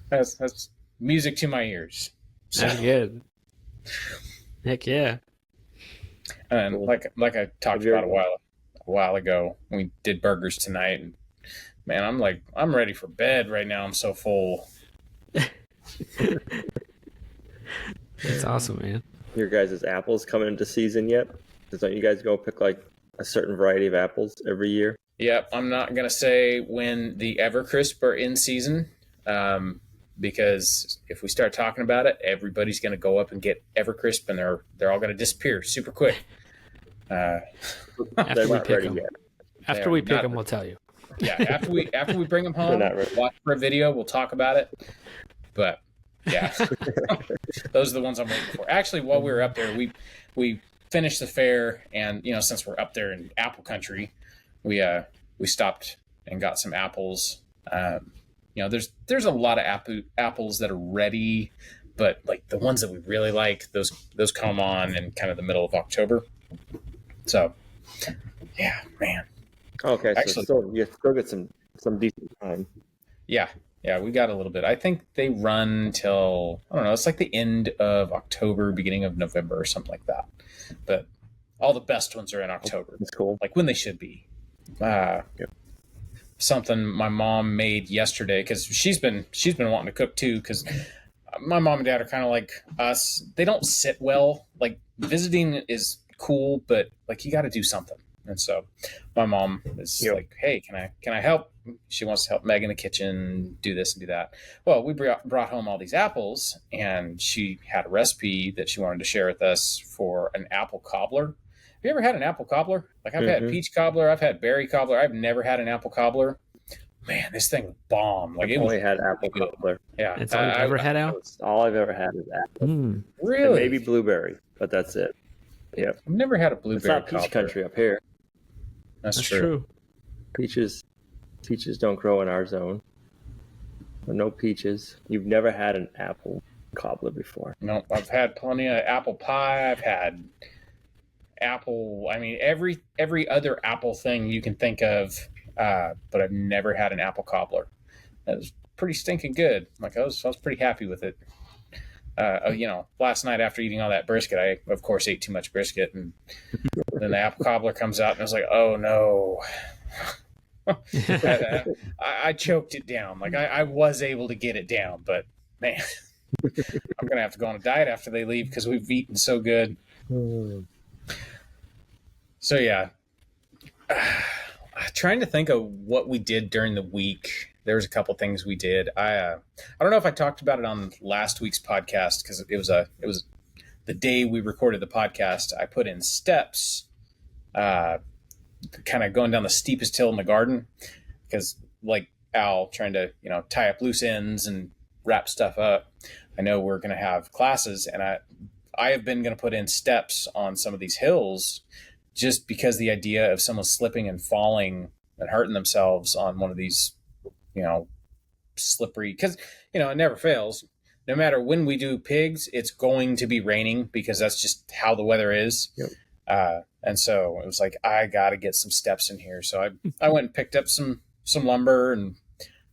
Speaker 3: That's music to my ears. So,
Speaker 1: That's good. Heck yeah.
Speaker 3: And like I talked about a while ago, we did burgers tonight, and man, I'm ready for bed right now. I'm so full.
Speaker 1: That's awesome, man.
Speaker 2: Your guys' apples coming into season yet? Don't you guys go pick like a certain variety of apples every year?
Speaker 3: Yep, I'm not gonna say when the Evercrisp are in season, because if we start talking about it, everybody's gonna go up and get Evercrisp, and they're all gonna disappear super quick.
Speaker 1: After we pick them, we'll tell you.
Speaker 3: Yeah, after we bring them home, watch for a video, we'll talk about it. But yeah, those are the ones I'm waiting for. Actually, while we were up there, we finished the fair, and since we're up there in apple country, we stopped and got some apples. There's a lot of apples that are ready, but like the ones that we really like, those come on in kind of the middle of October. So yeah, man.
Speaker 2: Okay, so you still get some decent time.
Speaker 3: Yeah, we got a little bit. I think they run till, I don't know, it's like the end of October, beginning of November or something like that. But all the best ones are in October.
Speaker 2: That's cool.
Speaker 3: Like when they should be. Something my mom made yesterday, because she's been wanting to cook too, because my mom and dad are kind of like us. They don't sit well. Like visiting is cool, but like you got to do something. And so my mom is like, hey, can I help? She wants to help Meg in the kitchen, do this and do that. Well, we brought home all these apples, and she had a recipe that she wanted to share with us for an apple cobbler. Have you ever had an apple cobbler? Like I've had peach cobbler, I've had berry cobbler. I've never had an apple cobbler. Man, this thing was bomb. Like
Speaker 2: I've only had apple cobbler.
Speaker 3: Yeah.
Speaker 1: That's all you've ever had, Al?
Speaker 2: All I've ever had is apple.
Speaker 3: Really?
Speaker 2: And maybe blueberry, but that's it. Yeah.
Speaker 3: I've never had a blueberry
Speaker 2: It's not peach
Speaker 3: cobbler.
Speaker 2: country up here.
Speaker 3: That's true.
Speaker 2: Peaches don't grow in our zone. No peaches. You've never had an apple cobbler before.
Speaker 3: No, I've had plenty of apple pie. I've had apple. I mean, every other apple thing you can think of, but I've never had an apple cobbler. That was pretty stinking good. Like I was pretty happy with it. Last night after eating all that brisket, I of course ate too much brisket, and then the apple cobbler comes out, and I was like, oh no. I choked it down. Like I was able to get it down, but man, I'm gonna have to go on a diet after they leave because we've eaten so good. So yeah, trying to think of what we did during the week. There was a couple things we did. I don't know if I talked about it on last week's podcast because it was the day we recorded the podcast. I put in steps, kind of going down the steepest hill in the garden because, like Al, trying to tie up loose ends and wrap stuff up. I know we're going to have classes, and I have been going to put in steps on some of these hills just because the idea of someone slipping and falling and hurting themselves on one of these, slippery, because, it never fails. No matter when we do pigs, it's going to be raining because that's just how the weather is. Yep. And so it was like, I got to get some steps in here. So I went and picked up some lumber and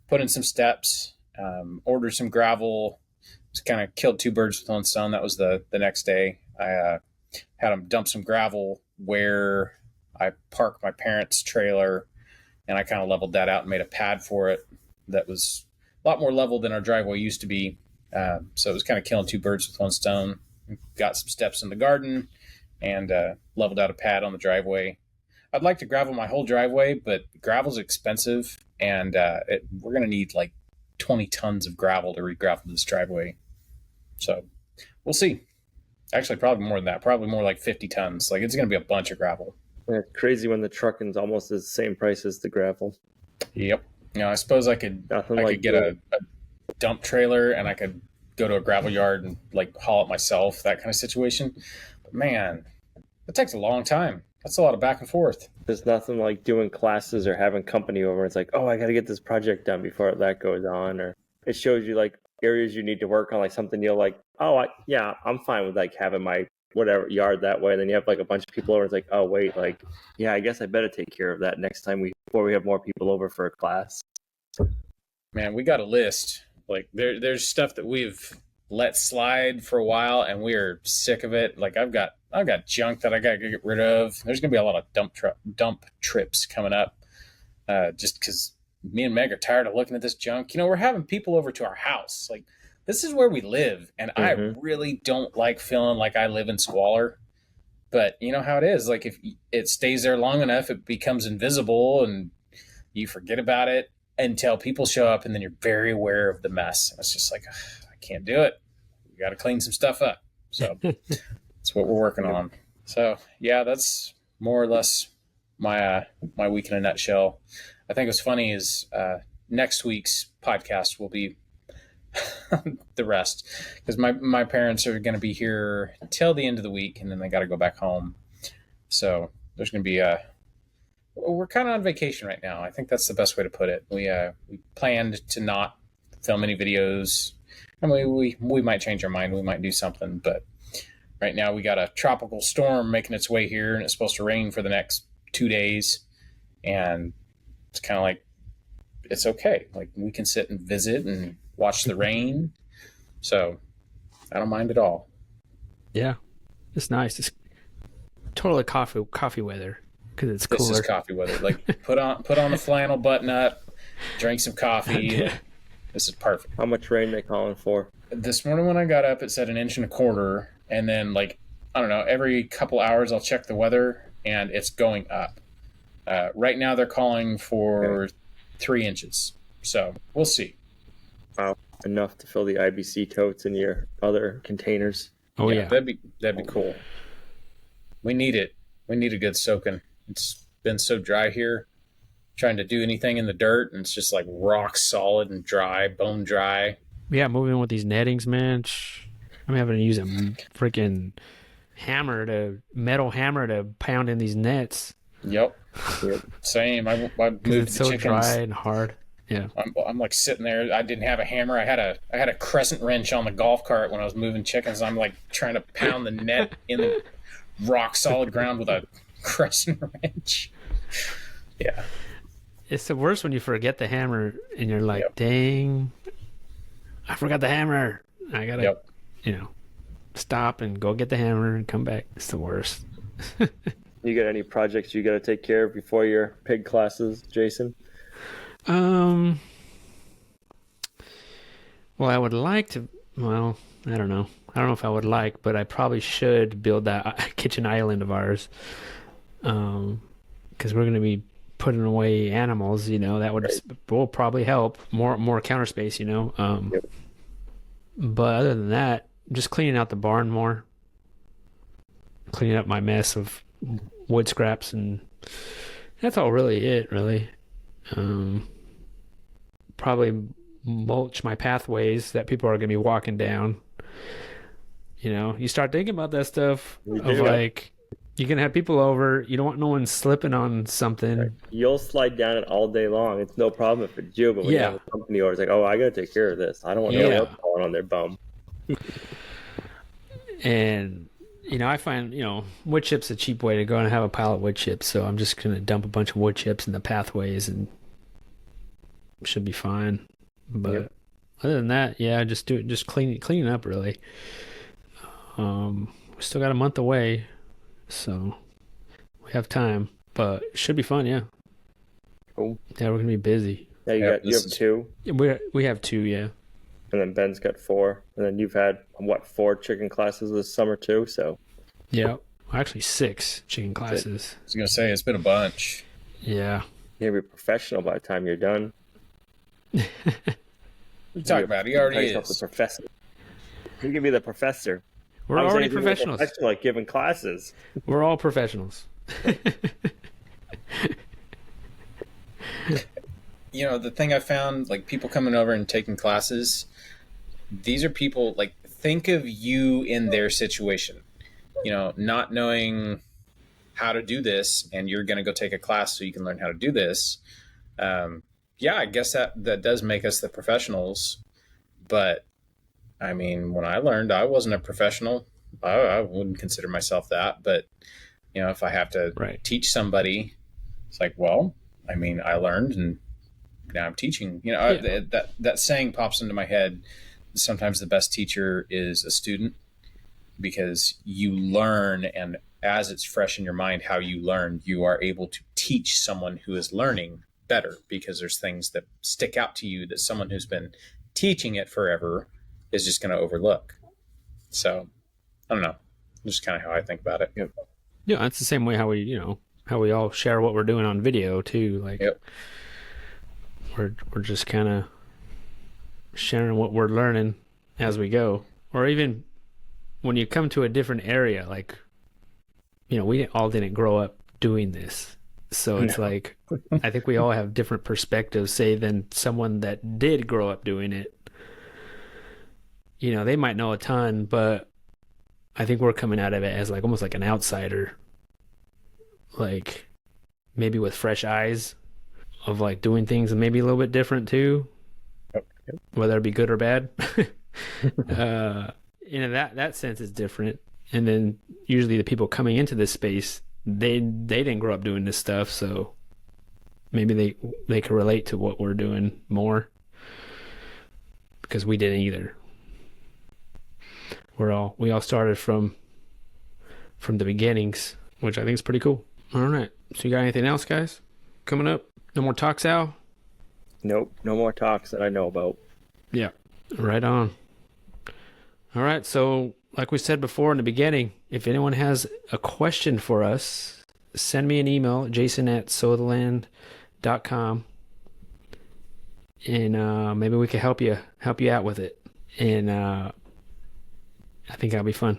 Speaker 3: put in some steps, ordered some gravel. Just kind of killed two birds with one stone. That was the next day. I had them dump some gravel where I parked my parents' trailer, and I kind of leveled that out and made a pad for it that was a lot more level than our driveway used to be. So it was kind of killing two birds with one stone. Got some steps in the garden and leveled out a pad on the driveway. I'd like to gravel my whole driveway, but gravel's expensive, and we're going to need like 20 tons of gravel to re-gravel this driveway. So we'll see. Actually, probably more than that. Probably more like 50 tons. Like, it's going to be a bunch of gravel.
Speaker 2: Yeah, crazy when the trucking's almost the same price as the gravel.
Speaker 3: Yep. I suppose I could get a dump trailer, and I could go to a gravel yard and like haul it myself, that kind of situation. But man, it takes a long time. That's a lot of back and forth.
Speaker 2: There's nothing like doing classes or having company over. It's like, oh, I got to get this project done before that goes on. Or it shows you like areas you need to work on, like something you're like, oh, I'm fine with like having my whatever yard that way. And then you have like a bunch of people over. It's like, oh, wait, like, yeah, I guess I better take care of that next time before we have more people over for a class.
Speaker 3: Man, we got a list. Like there's stuff that we've let slide for a while, and we're sick of it. Like I've got junk that I got to get rid of. There's gonna be a lot of dump trips coming up, just because me and Meg are tired of looking at this junk. We're having people over to our house. Like, this is where we live, and I really don't like feeling like I live in squalor. But you know how it is. Like, if it stays there long enough, it becomes invisible, and you forget about it until people show up, and then you're very aware of the mess. And it's just like, I can't do it. We got to clean some stuff up. So that's what we're working on. So yeah, that's more or less my week in a nutshell. I think what's funny is next week's podcast will be the rest, because my parents are going to be here till the end of the week, and then they got to go back home. So there's going to be we're kind of on vacation right now. I think that's the best way to put it. We planned to not film any videos. I mean, we might change our mind. We might do something, but right now we got a tropical storm making its way here, and it's supposed to rain for the next 2 days. And it's kind of like, it's okay. Like, we can sit and visit and watch the rain. So I don't mind at all.
Speaker 1: Yeah, it's nice. It's totally coffee weather because it's cooler.
Speaker 3: This is coffee weather. Like, put on the flannel, button up, drink some coffee. Like, this is perfect.
Speaker 2: How much rain they calling for?
Speaker 3: This morning when I got up, it said 1.25 inches. And then, like, I don't know, every couple hours I'll check the weather, and it's going up. Right now they're calling for 3 inches. So we'll see.
Speaker 2: Wow. Enough to fill the IBC totes in your other containers.
Speaker 3: Oh yeah. That'd be cool. We need it. We need a good soaking. It's been so dry here. Trying to do anything in the dirt, and it's just like rock solid and dry, bone dry.
Speaker 1: Yeah, moving with these nettings, man. I'm having to use a freaking metal hammer to pound in these nets.
Speaker 3: Yep. Same. I moved
Speaker 1: it's
Speaker 3: the
Speaker 1: so
Speaker 3: chickens.
Speaker 1: dry and hard. Yeah.
Speaker 3: I'm like sitting there. I didn't have a hammer. I had a crescent wrench on the golf cart when I was moving chickens. I'm like trying to pound the net in rock solid ground with a crescent wrench. Yeah.
Speaker 1: It's the worst when you forget the hammer and you're like,
Speaker 3: Yep.
Speaker 1: dang, I forgot the hammer. I gotta,
Speaker 3: Yep.
Speaker 1: stop and go get the hammer and come back. It's the worst.
Speaker 2: You got any projects you got to take care of before your pig classes, Jason?
Speaker 1: Well, I would like to. Well, I don't know. I don't know if I would like, but I probably should build that kitchen island of ours. Because we're going to be putting away animals. That will probably help more counter space.
Speaker 2: Yep.
Speaker 1: But other than that, just cleaning out the barn more, cleaning up my mess of wood scraps, and that's all really it. Really, probably mulch my pathways that people are going to be walking down. You start thinking about that stuff of like, you're going to have people over. You don't want no one slipping on something.
Speaker 2: Right. You'll slide down it all day long. It's no problem if it's you, but when you have a company over, it's like, oh, I got to take care of this. I don't want no one falling on their bum.
Speaker 1: And, I find, wood chips a cheap way to go and have a pile of wood chips. So I'm just going to dump a bunch of wood chips in the pathways and should be fine. But other than that, just cleaning up really. We still got a month away, so we have time, but it should be fun. Yeah.
Speaker 2: Cool.
Speaker 1: Yeah, we're gonna be busy.
Speaker 2: Yeah, you have 2.
Speaker 1: We have 2, yeah.
Speaker 2: And then Ben's got 4, and then you've had 4 chicken classes this summer too. So
Speaker 1: yeah, actually 6 chicken classes.
Speaker 3: I was gonna say it's been a bunch.
Speaker 1: Yeah.
Speaker 2: You're gonna be professional by the time you're done.
Speaker 3: What you talking about? He already is.
Speaker 2: The professor. You can be the professor.
Speaker 1: We're already professionals.
Speaker 2: Like giving classes.
Speaker 1: We're all professionals.
Speaker 3: The thing I found, like people coming over and taking classes, these are people, like, think of you in their situation, not knowing how to do this, and you're going to go take a class so you can learn how to do this. I guess that does make us the professionals. But I mean, when I learned, I wasn't a professional. I wouldn't consider myself that. But, if I have to teach somebody, it's like, well, I mean, I learned and now I'm teaching. That saying pops into my head. Sometimes the best teacher is a student, because you learn, and as it's fresh in your mind how you learn, you are able to teach someone who is learning better, because there's things that stick out to you that someone who's been teaching it forever is just going to overlook. So I don't know, just kind of how I think about it.
Speaker 1: Yeah, it's the same way how we all share what we're doing on video too. Like, we're just kind of sharing what we're learning as we go. Or even when you come to a different area, like, we all didn't grow up doing this. So it's like, I think we all have different perspectives, say, than someone that did grow up doing it. They might know a ton, but I think we're coming out of it as like almost like an outsider, like maybe with fresh eyes of like doing things and maybe a little bit different too, whether it be good or bad. That sense is different. And then usually the people coming into this space, they didn't grow up doing this stuff, so maybe they can relate to what we're doing more, because we didn't either. We all started from the beginnings, which I think is pretty cool. All right, so you got anything else, guys, coming up? No more talks, Al?
Speaker 2: Nope, no more talks that I know about.
Speaker 1: Yeah, right on. All right, so like we said before in the beginning, if anyone has a question for us, send me an email, jason@sotheland.com, and maybe we can help you out with it. And I think that'll be fun.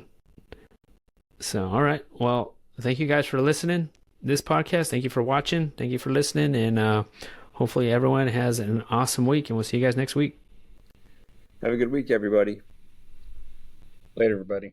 Speaker 1: So, all right. Well, thank you guys for listening to this podcast. Thank you for watching. Thank you for listening. And hopefully everyone has an awesome week, and we'll see you guys next week.
Speaker 2: Have a good week, everybody.
Speaker 3: Later, everybody.